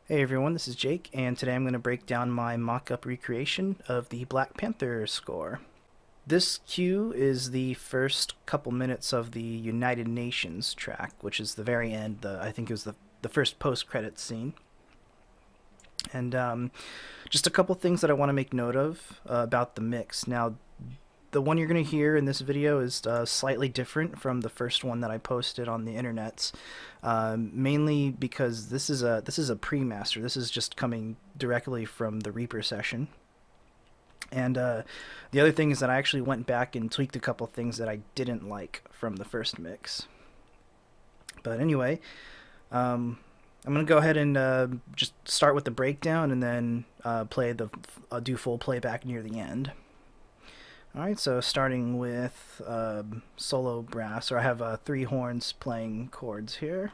Hey everyone, this is Jake, and today I'm going to break down my mock-up recreation of the Black Panther score. This cue is the first couple minutes of the United Nations track, which is the very end. I think it was the first post-credits scene. And just a couple things that I want to make note of about the mix. Now, the one you're going to hear in this video is slightly different from the first one that I posted on the internets, mainly because this is a pre-master. This is just coming directly from the Reaper session. And the other thing is that I actually went back and tweaked a couple things that I didn't like from the first mix. But anyway, I'm gonna go ahead and just start with the breakdown, and then do full playback near the end. Alright, so starting with solo brass, or I have 3 horns playing chords here.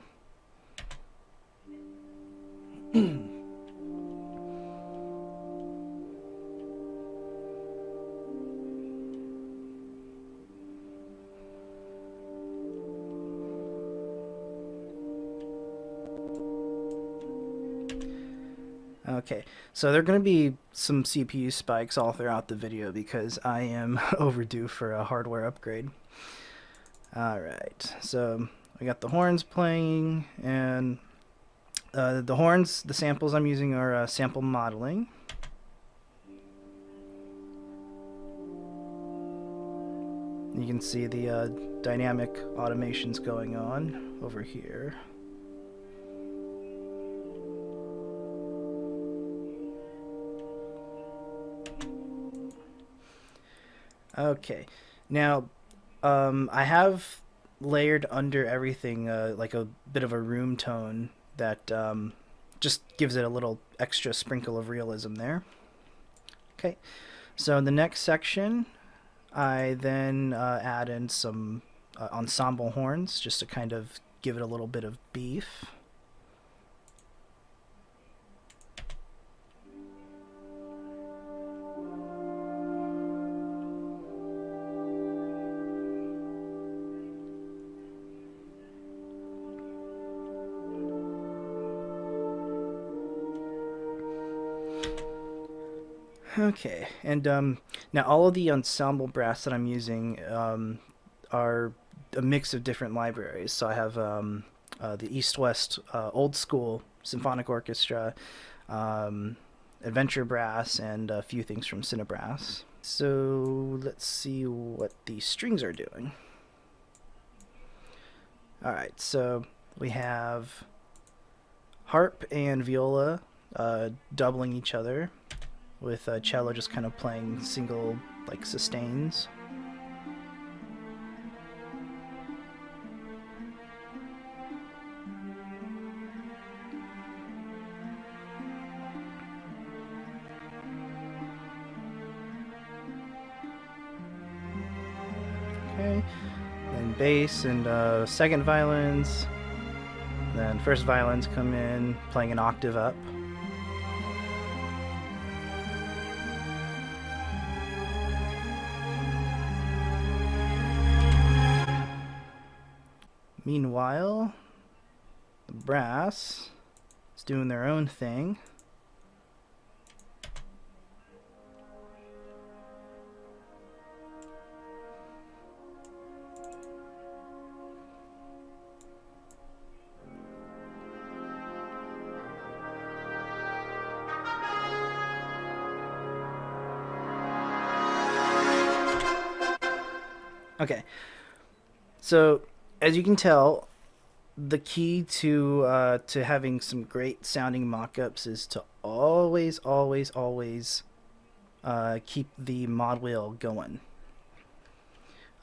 Okay, so there are going to be some CPU spikes all throughout the video because I am overdue for a hardware upgrade. Alright, so I got the horns playing, and the samples I'm using are sample modeling. You can see the dynamic automations going on over here. Okay, now I have layered under everything like a bit of a room tone that just gives it a little extra sprinkle of realism there. Okay, so in the next section, I then add in some ensemble horns just to kind of give it a little bit of beef. Okay, and now all of the ensemble brass that I'm using are a mix of different libraries. So I have the East-West Old School Symphonic Orchestra, Adventure Brass, and a few things from Cinebrass. So let's see what the strings are doing. Alright, so we have harp and viola doubling each other, with cello just kind of playing single, like, sustains. Okay, then bass and second violins, then first violins come in, playing an octave up. Meanwhile, the brass is doing their own thing. Okay, so as you can tell, the key to having some great sounding mock-ups is to always keep the mod wheel going.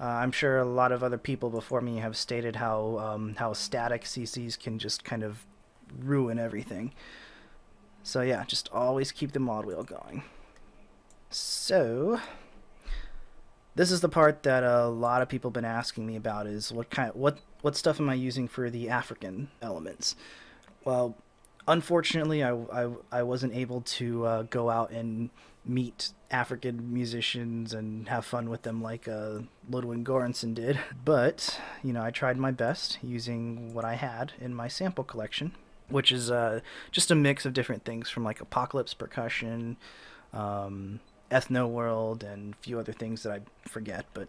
I'm sure a lot of other people before me have stated how static CCs can just kind of ruin everything. So yeah, just always keep the mod wheel going. So this is the part that a lot of people have been asking me about, is what stuff am I using for the African elements? Well, unfortunately, I wasn't able to go out and meet African musicians and have fun with them like Ludwig Göransson did. But, you know, I tried my best using what I had in my sample collection. which is just a mix of different things from like apocalypse percussion, ethno world, and a few other things that I forget. But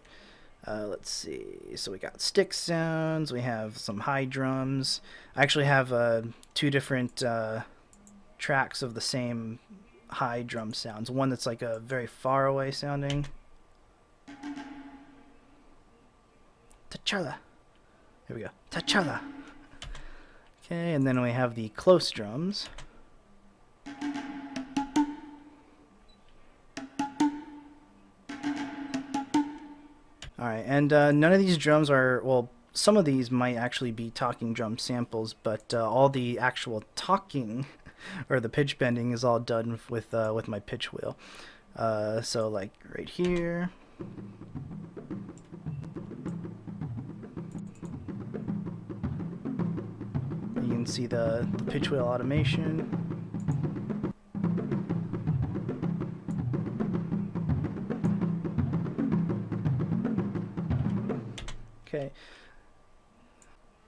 let's see. So we got stick sounds. We have some high drums. I actually have two different tracks of the same high drum sounds. One that's like a very far away sounding. T'Challa. Here we go. T'Challa. Okay, and then we have the close drums. Alright, and none of these drums are, well, some of these might actually be talking drum samples, but all the actual talking, or the pitch bending, is all done with my pitch wheel. So like right here. You can see the pitch wheel automation. Okay.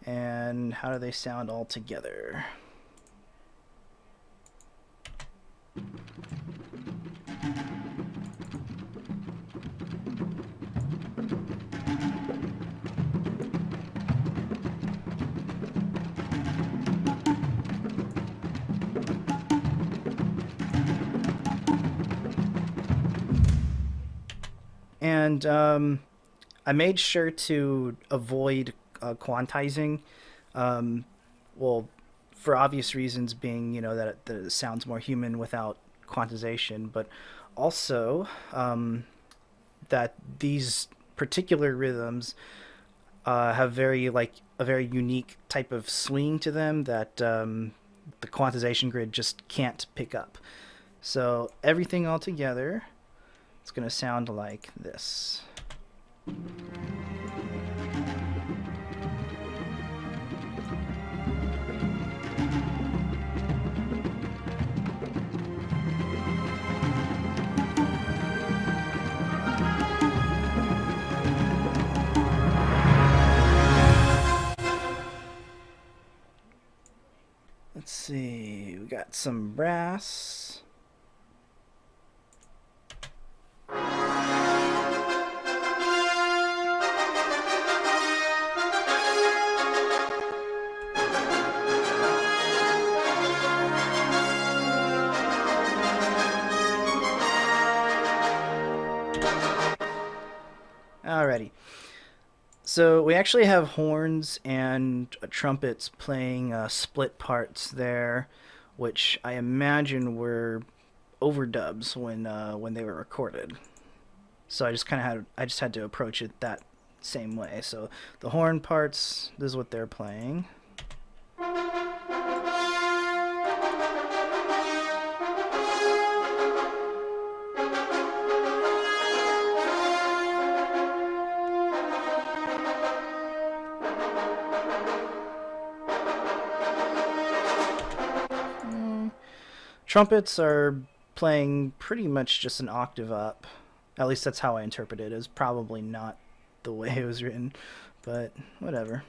And how do they sound all together? And I made sure to avoid quantizing, well, for obvious reasons, being, you know, that it sounds more human without quantization, but also that these particular rhythms have very, like, a very unique type of swing to them that the quantization grid just can't pick up. So everything all together, it's going to sound like this. Let's see, we got some brass. Alrighty. So we actually have horns and trumpets playing split parts there, which I imagine were overdubs when they were recorded. So I just had to approach it that same way. So the horn parts, this is what they're playing. Trumpets are playing pretty much just an octave up. At least that's how I interpret it. It's probably not the way it was written, but whatever.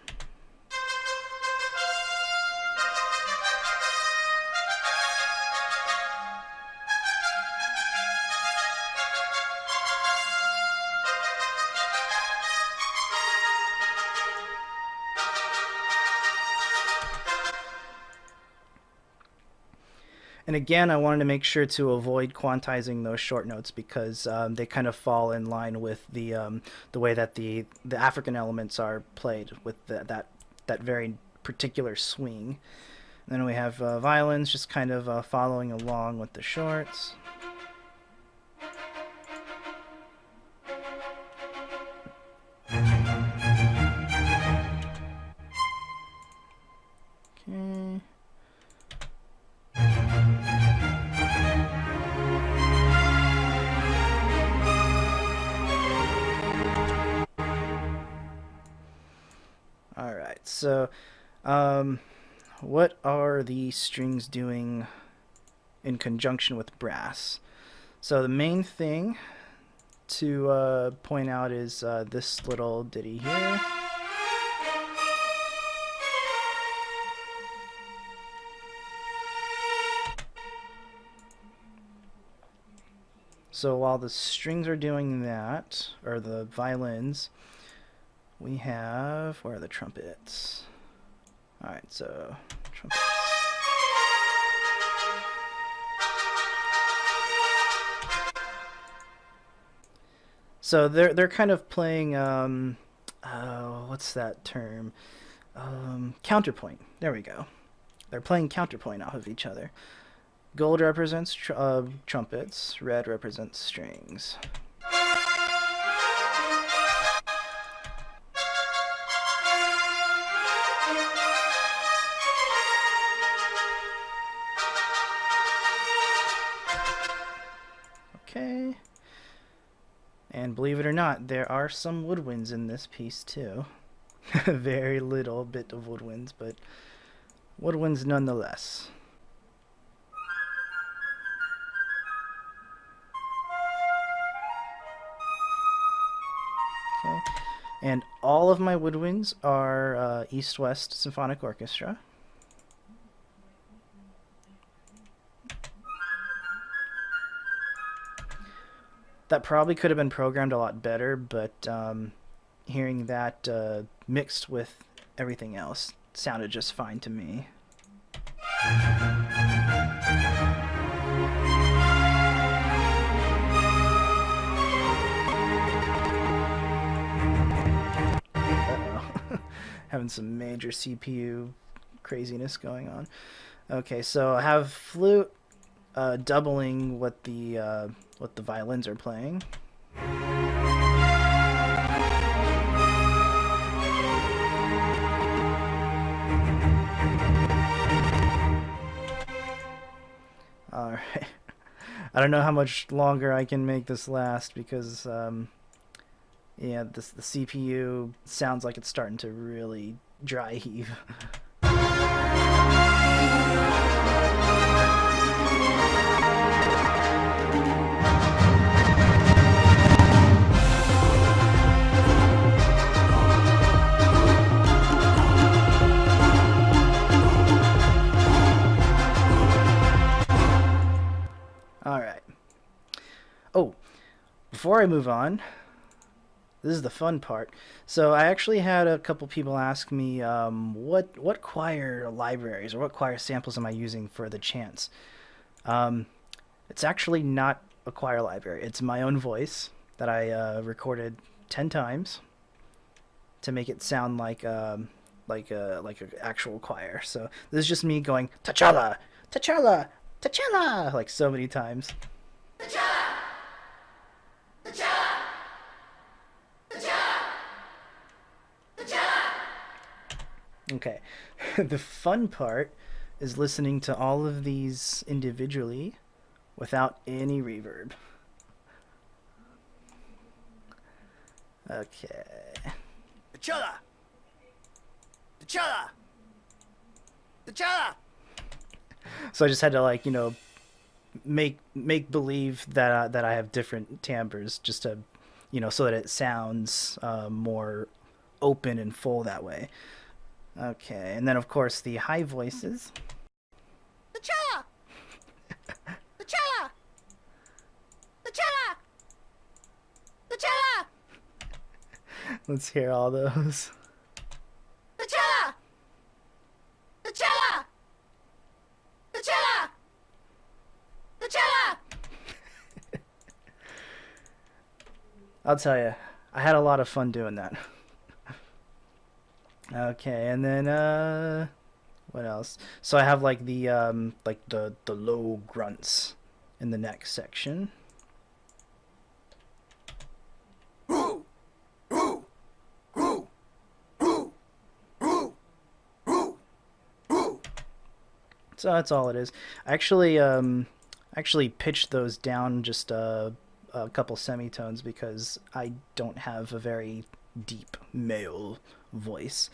And again, I wanted to make sure to avoid quantizing those short notes because they kind of fall in line with the way that the African elements are played with that very particular swing. And then we have violins just kind of following along with the shorts. Okay. Alright, so what are the strings doing in conjunction with brass? So the main thing to point out is this little ditty here. So while the strings are doing that, or the violins, we have, where are the trumpets? Alright, so trumpets. So they're kind of playing what's that term? Counterpoint. There we go. They're playing counterpoint off of each other. Gold represents trumpets, red represents strings. Okay. And believe it or not, there are some woodwinds in this piece too. Very little bit of woodwinds, but woodwinds nonetheless. Okay. And all of my woodwinds are East-West Symphonic Orchestra. That probably could have been programmed a lot better, but hearing that mixed with everything else sounded just fine to me. Uh-oh. Having some major CPU craziness going on. Okay, so I have flute doubling what the violins are playing. Alright. I don't know how much longer I can make this last because yeah, the CPU sounds like it's starting to really dry heave. Alright. Oh, before I move on, this is the fun part. So I actually had a couple people ask me what choir libraries or what choir samples am I using for the chants. It's actually not a choir library. It's my own voice that I recorded 10 times to make it sound like an actual choir. So this is just me going T'Challa, T'Challa, T'Challa, like so many times. T'Challa! T'Challa! T'Challa! T'Challa! Okay. The fun part is listening to all of these individually without any reverb. Okay. T'Challa! T'Challa! T'Challa! So I just had to, like, you know, make believe that I have different timbres just to, you know, so that it sounds more open and full that way. Okay, and then of course the high voices. T'Challa! T'Challa! T'Challa! T'Challa! Let's hear all those. T'Challa! T'Challa! T'Challa! T'Challa! I'll tell you, I had a lot of fun doing that. Okay, and then what else? So I have like the low grunts in the next section. So that's all it is. I actually pitched those down just a couple semitones because I don't have a very deep male voice.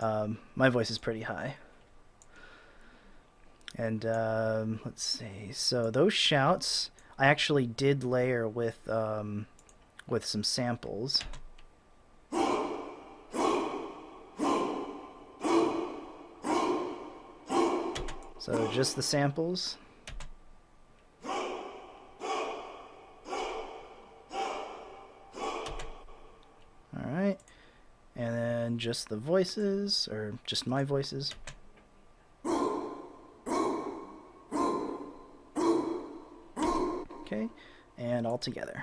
My voice is pretty high. And let's see. So those shouts I actually did layer with some samples. So just the samples. just the voices, or just my voices. Okay, and all together.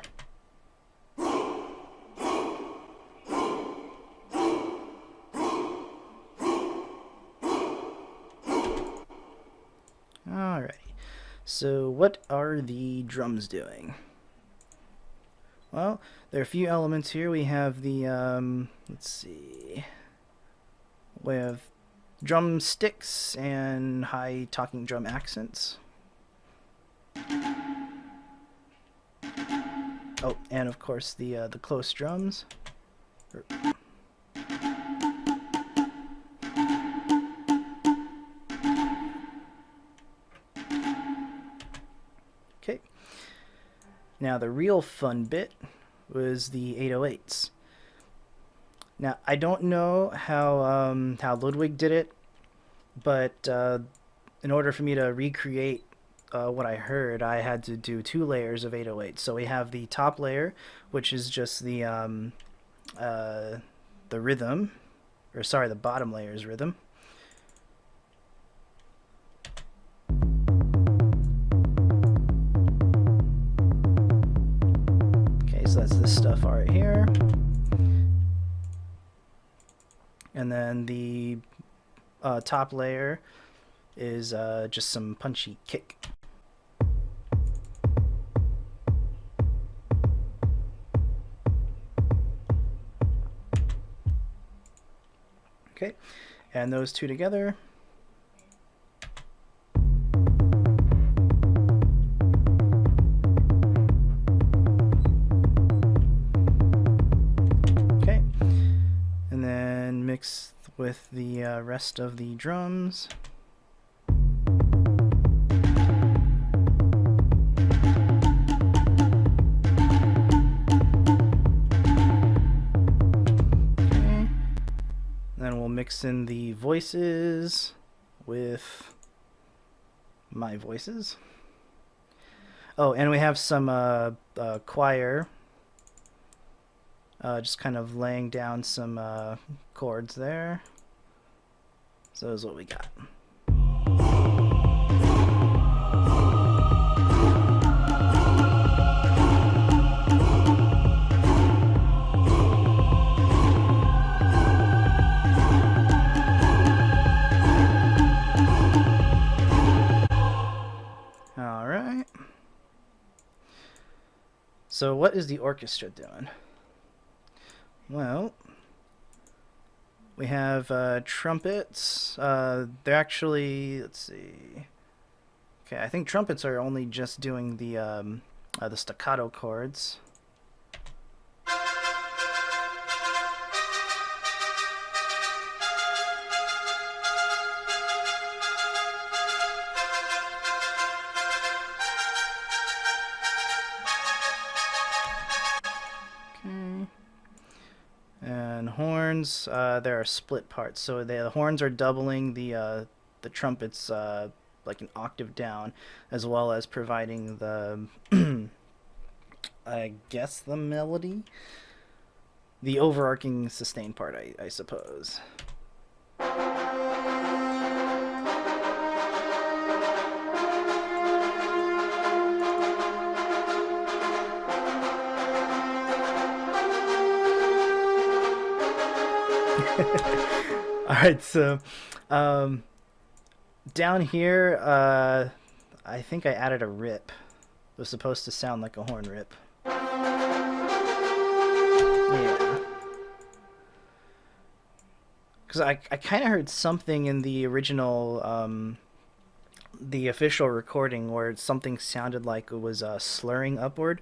Alrighty, so what are the drums doing? Well, there are a few elements here. We have the, let's see, we have drumsticks and high talking drum accents. Oh, and of course the close drums. Okay. Now the real fun bit was the 808s. Now I don't know how Ludwig did it, but in order for me to recreate what I heard, I had to do 2 layers of 808. So we have the top layer, which is just the rhythm, or sorry, the bottom layer is rhythm. Okay, so that's this stuff right here. And then the top layer is just some punchy kick. Okay, and those two together. Okay, and then mix with the rest of the drums. Mix in the voices with my voices. Oh, and we have some choir, just kind of laying down some chords there. So that's what we got. So what is the orchestra doing? Well, we have trumpets. They're actually, let's see. Okay, I think trumpets are only just doing the staccato chords. Horns, there are split parts, so the horns are doubling the trumpets like an octave down, as well as providing the I guess the melody, the overarching sustain part, I suppose. Alright, so down here, I think I added a rip. It was supposed to sound like a horn rip. Yeah. Because I kind of heard something in the original, the official recording where something sounded like it was slurring upward,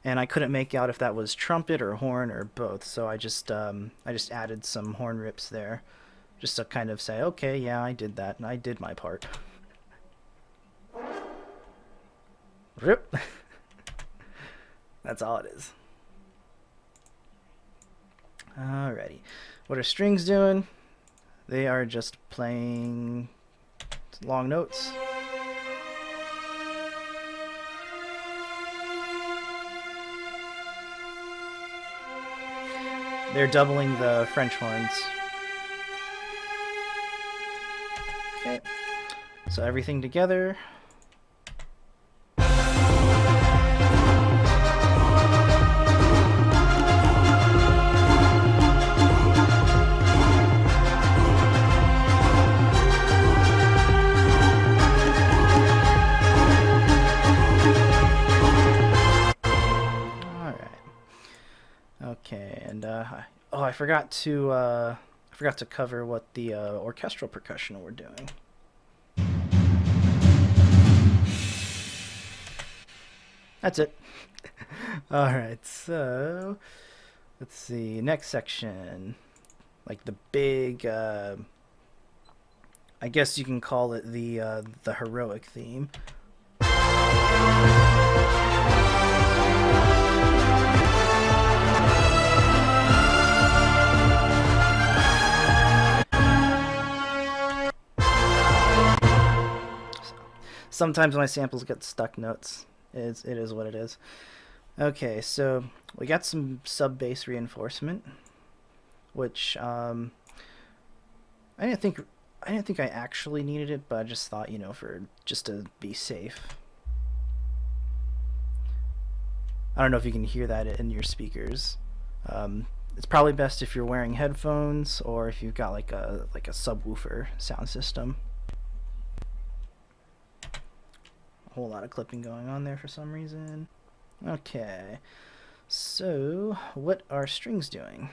and I couldn't make out if that was trumpet or horn or both, so I just added some horn rips there, just to kind of say, okay, yeah, I did that, and I did my part. Rip. That's all it is. Alrighty. What are strings doing? They are just playing long notes. They're doubling the French horns. So everything together. Okay, and oh, I forgot to cover what the orchestral percussion we're doing. That's it. All right, so let's see. Next section, like the big, I guess you can call it the heroic theme. Sometimes my samples get stuck notes. It is what it is. Okay, so we got some sub bass reinforcement, which I didn't think I actually needed it, but I just thought, you know, for just to be safe. I don't know if you can hear that in your speakers. It's probably best if you're wearing headphones or if you've got like a subwoofer sound system. A whole lot of clipping going on there for some reason. Okay, so what are strings doing?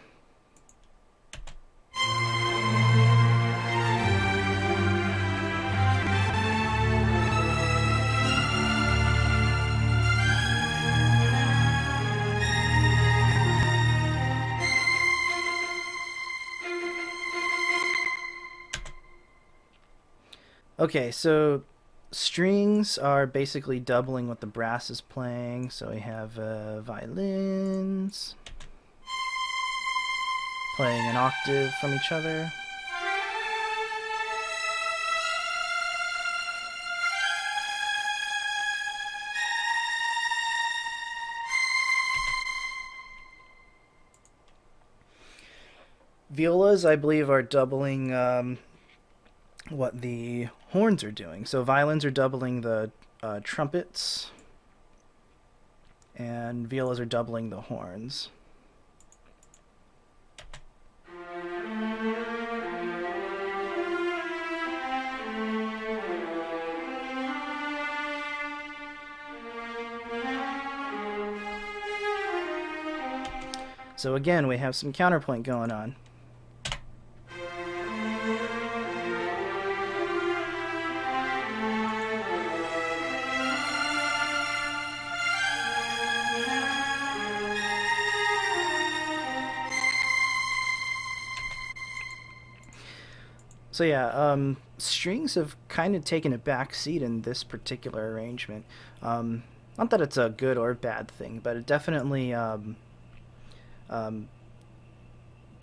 Okay, so strings are basically doubling what the brass is playing. So we have violins playing an octave from each other. Violas, I believe, are doubling what the horns are doing. So violins are doubling the trumpets, and violas are doubling the horns. So again, we have some counterpoint going on. So yeah, strings have kind of taken a back seat in this particular arrangement. Not that it's a good or bad thing, but it definitely, the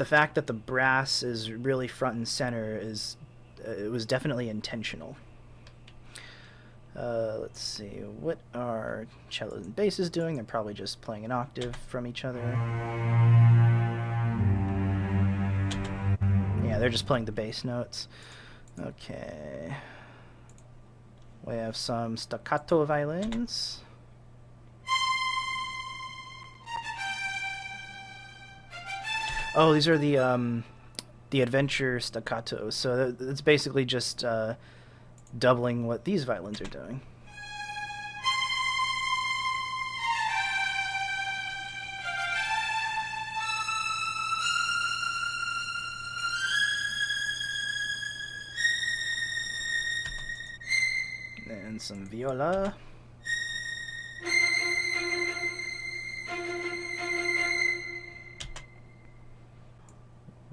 fact that the brass is really front and center it was definitely intentional. Let's see, what are cellos and basses doing? They're probably just playing an octave from each other. Yeah, they're just playing the bass notes. Okay. We have some staccato violins. Oh, these are the adventure staccatos. So it's basically just doubling what these violins are doing. And some viola.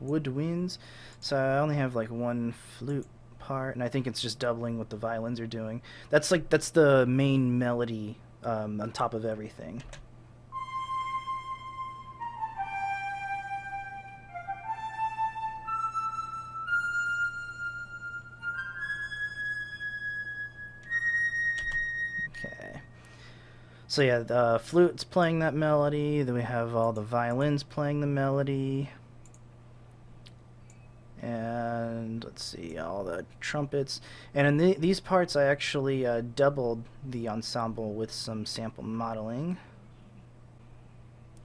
Woodwinds. So I only have like one flute part, and I think it's just doubling what the violins are doing. That's the main melody on top of everything. Okay. So yeah, the flute's playing that melody, then we have all the violins playing the melody. And let's see, all the trumpets. And in these parts, I actually doubled the ensemble with some sample modeling.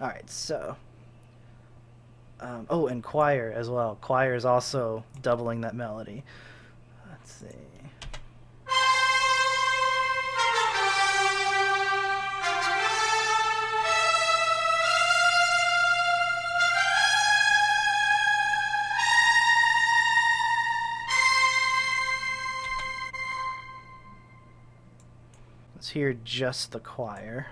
Alright, so... oh, and choir as well. Choir is also doubling that melody. Let's see... Let's hear just the choir.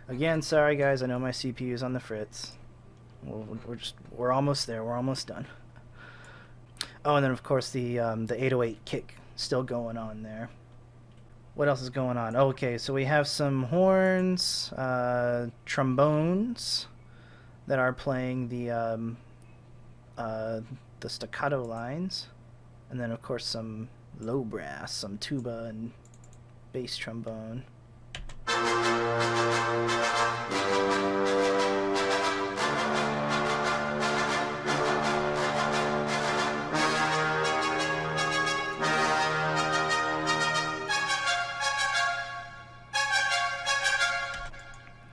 Again, sorry guys, I know my CPU is on the fritz. We're almost there. We're almost done. Oh, and then of course the 808 kick still going on there. What else is going on? Okay, so we have some horns, trombones that are playing the staccato lines, and then of course some low brass, some tuba and bass trombone.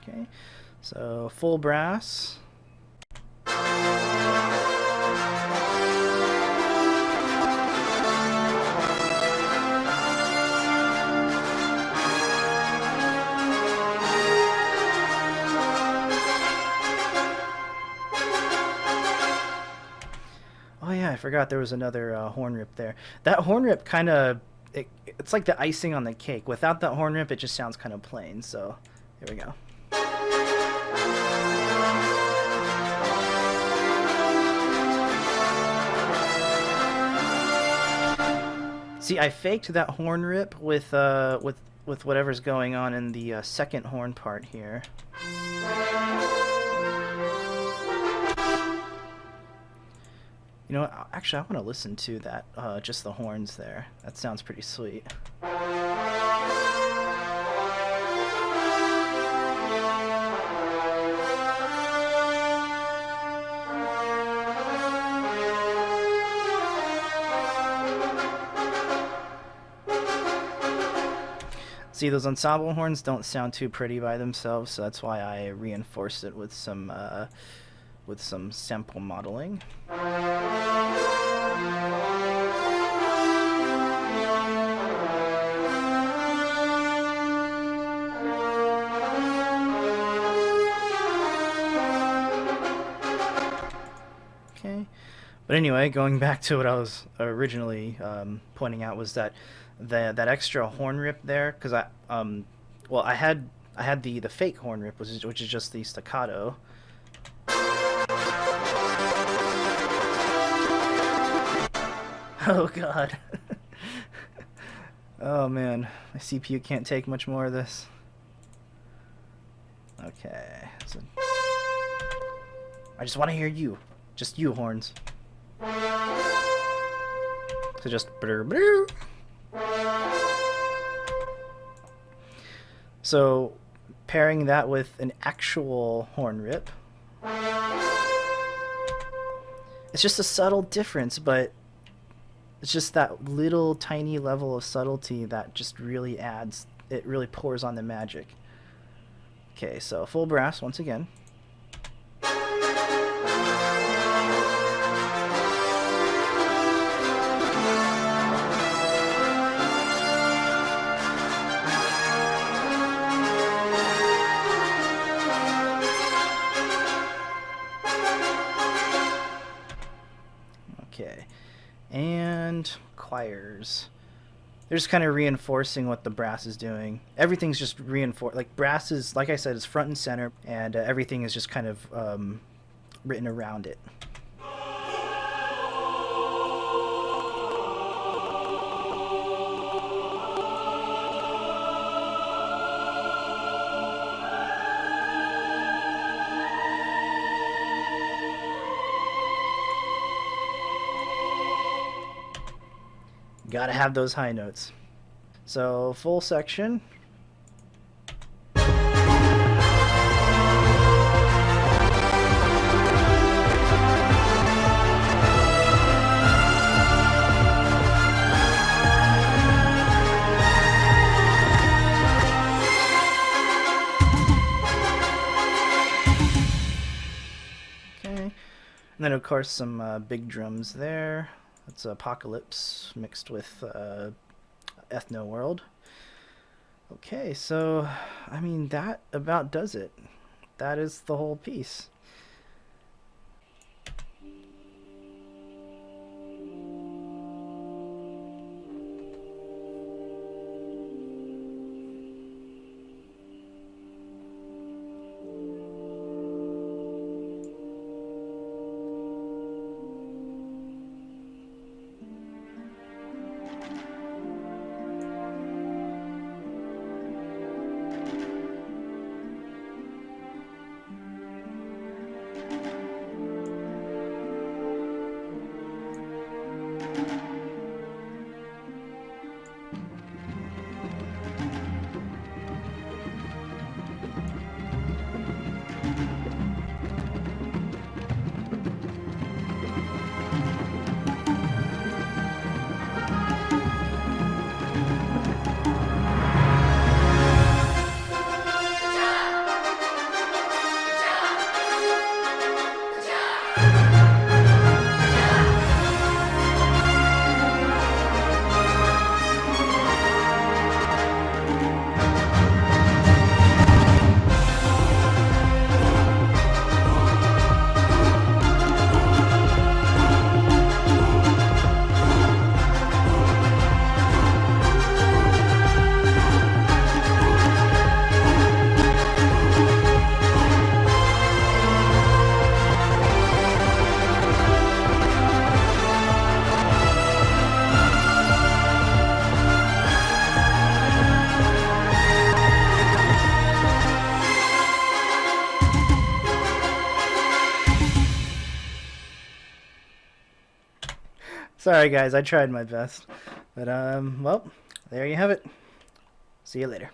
Okay, so full brass. Oh yeah, I forgot there was another horn rip there. That horn rip kind of, it's like the icing on the cake. Without that horn rip, it just sounds kind of plain. So, here we go. See, I faked that horn rip with whatever's going on in the second horn part here. You know what? Actually, I want to listen to that, just the horns there. That sounds pretty sweet. See, those ensemble horns don't sound too pretty by themselves, so that's why I reinforced it with some sample modeling. Okay, but anyway, going back to what I was originally pointing out was that that extra horn rip there, because well, I had the fake horn rip, which is just the staccato. Oh god. Oh man, my CPU can't take much more of this. Okay, so I just want to hear you, just you horns. So just brr, brr. So pairing that with an actual horn rip, it's just a subtle difference, but it's just that little tiny level of subtlety that just really adds, it really pours on the magic. Okay, so full brass once again. Okay, and choirs. They're just kind of reinforcing what the brass is doing. Everything's just reinforced. Like brass is, like I said, is front and center, and everything is just kind of written around it. Gotta have those high notes. So full section. And then, of course, some big drums there. That's Apocalypse mixed with Ethno World. Okay, so, I mean, that about does it. That is the whole piece. Sorry guys, I tried my best. But well, there you have it. See you later.